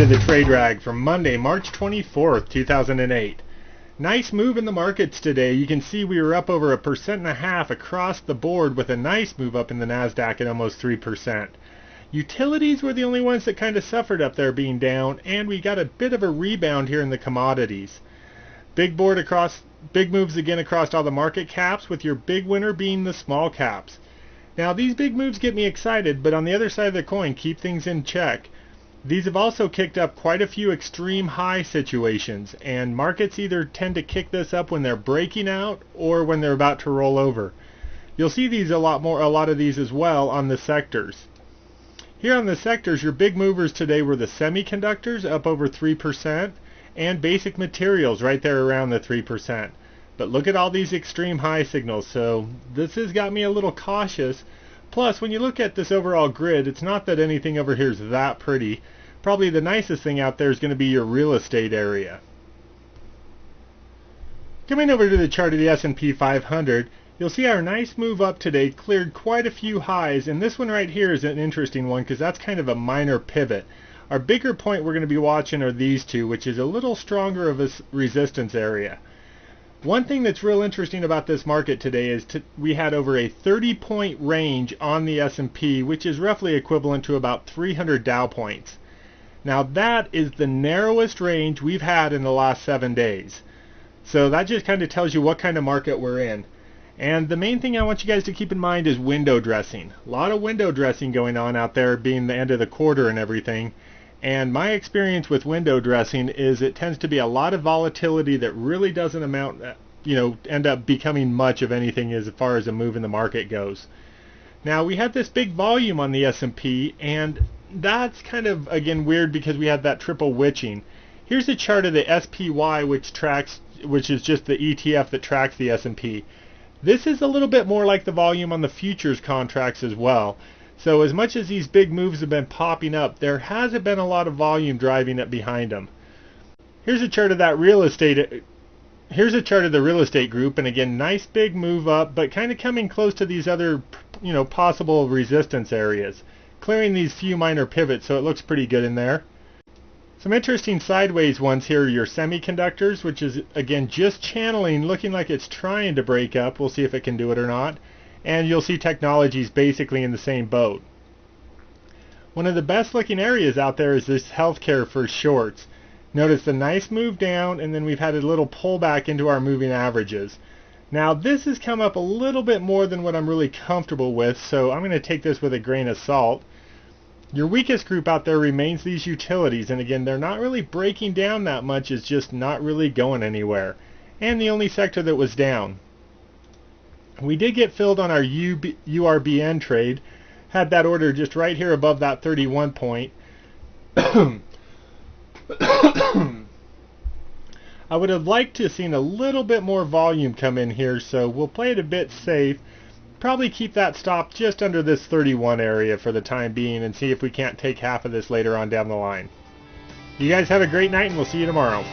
into the trade rag from Monday, March 24th, 2008. Nice move in the markets today. You can see we were up over 1.5% across the board with a nice move up in the NASDAQ at almost 3%. Utilities were the only ones that kind of suffered up there being down, and we got a bit of a rebound here in the commodities. Big moves again across all the market caps, with your big winner being the small caps. Now these big moves get me excited, but on the other side of the coin, keep things in check. These have also kicked up quite a few extreme high situations, and markets either tend to kick this up when they're breaking out or when they're about to roll over. You'll see these a lot of these as well on the sectors. Here on the sectors, your big movers today were the semiconductors, up over 3%, and basic materials right there around the 3%. But look at all these extreme high signals, so this has got me a little cautious. Plus, when you look at this overall grid, it's not that anything over here is that pretty. Probably the nicest thing out there is going to be your real estate area. Coming over to the chart of the S&P 500, you'll see our nice move up today cleared quite a few highs, and this one right here is an interesting one because that's kind of a minor pivot. Our bigger point we're going to be watching are these two, which is a little stronger of a resistance area. One thing that's real interesting about this market today is we had over a 30-point range on the S&P, which is roughly equivalent to about 300 Dow points. Now that is the narrowest range we've had in the last 7 days. So that just kind of tells you what kind of market we're in. And the main thing I want you guys to keep in mind is window dressing. A lot of window dressing going on out there, being the end of the quarter and everything. And my experience with window dressing is it tends to be a lot of volatility that really doesn't end up becoming much of anything as far as a move in the market goes. Now we had this big volume on the S&P, and that's kind of again weird because we had that triple witching. Here's a chart of the SPY, which is just the ETF that tracks the S&P. This is a little bit more like the volume on the futures contracts as well. So as much as these big moves have been popping up, there hasn't been a lot of volume driving it behind them. Here's a chart of that Here's a chart of the real estate group, and again, nice big move up, but kind of coming close to these other, possible resistance areas, clearing these few minor pivots, so it looks pretty good in there. Some interesting sideways ones here are your semiconductors, which is again just channeling, looking like it's trying to break up. We'll see if it can do it or not. And you'll see technologies basically in the same boat. One of the best looking areas out there is this healthcare for shorts. Notice the nice move down, and then we've had a little pullback into our moving averages. Now this has come up a little bit more than what I'm really comfortable with, so I'm going to take this with a grain of salt. Your weakest group out there remains these utilities, and again, they're not really breaking down that much, it's just not really going anywhere. And the only sector that was down. We did get filled on our URBN trade, had that order just right here above that 31 point. I would have liked to have seen a little bit more volume come in here, so we'll play it a bit safe. Probably keep that stop just under this 31 area for the time being and see if we can't take half of this later on down the line. You guys have a great night, and we'll see you tomorrow.